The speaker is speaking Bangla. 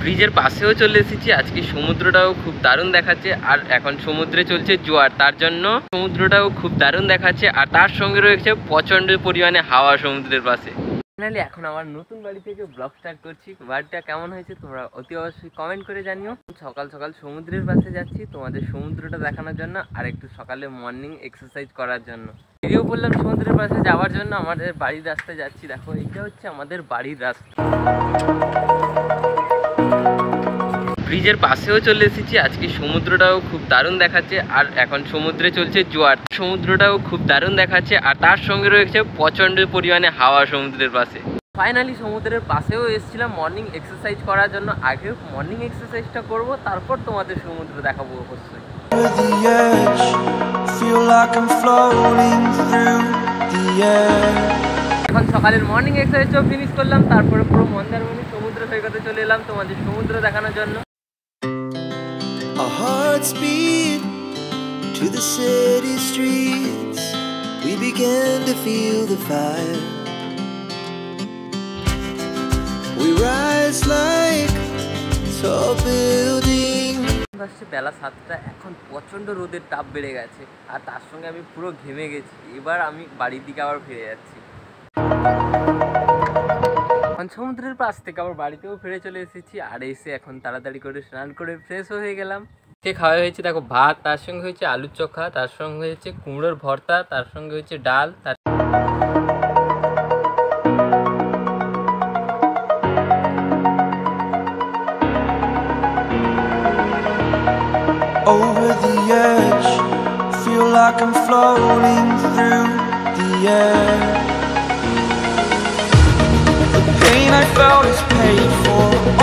ব্রিজের পাশেও চলে এসেছি। আজকে সমুদ্রটাও খুব দারুণ দেখাচ্ছে, আর এখন সমুদ্রে চলছে জোয়ার, তার জন্য সমুদ্রটাও খুব দারুণ দেখাচ্ছে, আর তার সঙ্গে রয়েছে প্রচণ্ড পরিমাণে হাওয়া সমুদ্রের পাশে। ফাইনালি এখন আমার নতুন বাড়ি থেকে ব্লগ স্টার্ট করছি। বাড়িটা কেমন হয়েছে তোমরা অতি অবশ্যই কমেন্ট করে জানিও। সকাল সকাল সমুদ্রের পাশে যাচ্ছি তোমাদের সমুদ্রটা দেখানোর জন্য, আর একটু সকালে মর্নিং এক্সারসাইজ করার জন্য। বেরিয়ে পড়লাম সমুদ্রের পাশে যাওয়ার জন্য। আমাদের বাড়ির রাস্তায় যাচ্ছি, দেখো এটা হচ্ছে আমাদের বাড়ির রাস্তা। ব্রিজের পাশেও চলে এসেছি। আজকে সমুদ্রটাও খুব দারুণ দেখাচ্ছে, আর এখন সমুদ্রে চলছে জোয়ার, সমুদ্রটাও খুব দারুণ দেখাচ্ছে, আর তার সঙ্গে রয়েছে প্রচণ্ড পরিমাণে হাওয়া সমুদ্রের পাশে। ফাইনালি সমুদ্রের পাশেও এসেছিলাম মর্নিং এক্সারসাইজ করার জন্য। আগে মর্নিং এক্সারসাইজটা করব, তারপর তোমাদের সমুদ্র দেখাবো অবশ্যই। এখন সকালের মর্নিং এক্সারসাইজও ফিনিশ করলাম, তারপরে পুরো মন্দারমণি সমুদ্র সৈকতে চলে এলাম তোমাদের সমুদ্র দেখানোর জন্য। Our hearts beat to the city streets. We began to feel the fire. We rise like tall buildings. বেলা 7টা, এখন প্রচণ্ড রোদের তাপ বেড়ে গেছে, আর তার সঙ্গে আমি পুরো ঘেমে গেছি। এবার আমি বাড়ির দিকে আবার ফিরে যাচ্ছি। এখন সমুদ্রের পাশ থেকে আবার বাড়িতেও ফিরে চলে এসেছি, আর এসে এখন তাড়াতাড়ি করে স্নান করে ফ্রেশও হয়ে গেলাম। খাওয়া হয়েছে দেখো ভাত, তার সঙ্গে হয়েছে আলুর চোখা, তার সঙ্গে হয়েছে কুমড়োর ভর্তা, তার সঙ্গে হয়েছে ডাল, তার Over the edge, feel like I'm floating through the air. The pain I felt is paid for.